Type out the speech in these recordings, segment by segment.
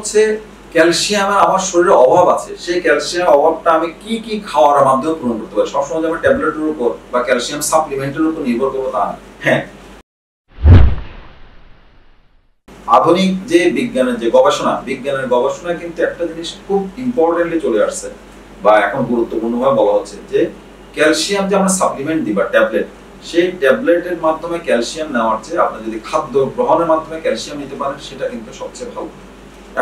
হচ্ছে ক্যালসিয়ামের আমার শরীরে অভাব আছে, সেই ক্যালসিয়ামের অভাবটা আমি কি কি খাওয়ার মাধ্যমে পূরণ করতে পারি। সবসময় যে আমি ট্যাবলেটের উপর বা ক্যালসিয়াম সাপ্লিমেন্টের উপর নির্ভর করবো তা না। হ্যাঁ, আধুনিক যে বিজ্ঞানের যে বিজ্ঞানের গবেষণা কিন্তু একটা জিনিস খুব ইম্পর্টেন্টলি চলে আসছে বা এখন গুরুত্বপূর্ণভাবে বলা হচ্ছে যে ক্যালসিয়াম যে আমরা সাপ্লিমেন্ট দিই বা ট্যাবলেট, সেই ট্যাবলেটের মাধ্যমে ক্যালসিয়াম নেওয়ার চেয়ে আপনি যদি খাদ্য গ্রহণের মাধ্যমে ক্যালসিয়াম নিতে পারেন সেটা কিন্তু সবচেয়ে ভালো।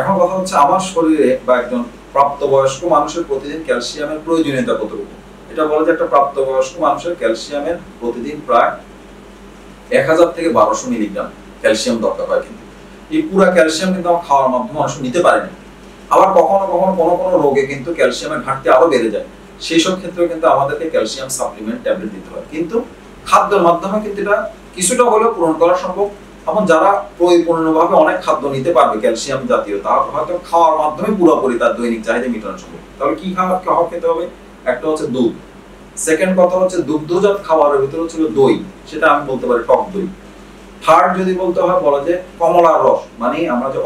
এখন কথা হচ্ছে আমার শরীরে বা একজন প্রাপ্তবয়স্ক মানুষের প্রতিদিন ক্যালসিয়ামের প্রয়োজনীয়তা কতটুকু। এটা বলা যায় একটা প্রাপ্তবয়স্ক মানুষের ক্যালসিয়ামের প্রতিদিন প্রায় 1000 থেকে 1200 মিলিগ্রাম ক্যালসিয়াম দরকার হয়। কিন্তু এই পুরা ক্যালসিয়াম কিন্তু আমার খাওয়ার মাধ্যমে মানুষ নিতে পারে না। আবার কখনো কখনো কোনো রোগে কিন্তু ক্যালসিয়ামের ঘাটতি আরো বেড়ে যায়, সেই সব ক্ষেত্রেও কিন্তু আমাদেরকে ক্যালসিয়াম সাপ্লিমেন্ট ট্যাবলেট দিতে হয়। কিন্তু খাদ্যের মাধ্যমে কিন্তু এটা কিছুটা হলেও পূরণ করা সম্ভব। এখন যারা পরিপূর্ণভাবে অনেক খাদ্য নিতে পারবে ক্যালসিয়াম জাতীয়, তারা হয়তো খাওয়ার মাধ্যমে পুরোপুরি তার দৈনিক চাহিদা মেটানো সম্ভব। তাহলে কি খাওয়া খেতে হবে? একটা হচ্ছে দুধ, সেকেন্ড কথা হচ্ছে দুগ্ধজাত খাবারের ভিতরে হচ্ছে দই, সেটা আমি বলতে পারি টক দই। থার্ড যদি বলতে হয় বলা যায় কমলার রস, মানে আমরা যে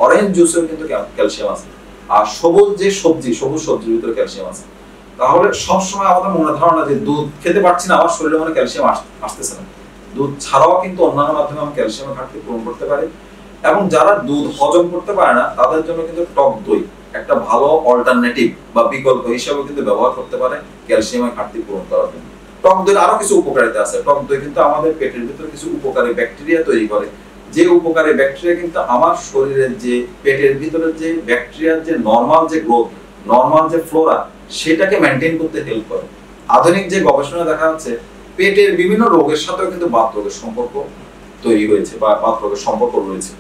অরেঞ্জ জুসেও কিন্তু ক্যালসিয়াম আছে। আর সবুজ সবজির ভিতরে ক্যালসিয়াম আছে। তাহলে সবসময় আমাদের মনে ধারণা যে দুধ খেতে পারছি না, আমার শরীরে মানে ক্যালসিয়াম আসতেছে না। দুধ ছাড়াও কিন্তু অন্যান্য মাধ্যমে আমি ক্যালসিয়ামের ঘাটতি পূরণ করতে পারি। এবং যারা দুধ হজম করতে পারে না তাদের জন্য কিন্তু টক দই একটা ভালো অল্টারনেটিভ বা বিকল্প হিসেবে কিন্তু ব্যবহার করতে পারে ক্যালসিয়ামের ঘাটতি পূরণ করার জন্য। টক দইয়ের আরো কিছু উপকারিতা আছে। টক দই কিন্তু আমাদের পেটের ভিতরে কিছু উপকারী ব্যাকটেরিয়া তৈরি করে, যে উপকারী ব্যাকটেরিয়া কিন্তু আমার শরীরের যে পেটের ভিতরে যে ব্যাকটেরিয়ার যে নরমাল যে গ্রোথ, নরমাল যে ফ্লোরা, সেটাকে মেনটেন করতে হেল্প করে। আধুনিক যে গবেষণা দেখা যাচ্ছে পেটের বিভিন্ন রোগের সাথেও কিন্তু বাত রোগের সম্পর্ক তৈরি হয়েছে বা বাত রোগের সম্পর্ক রয়েছে।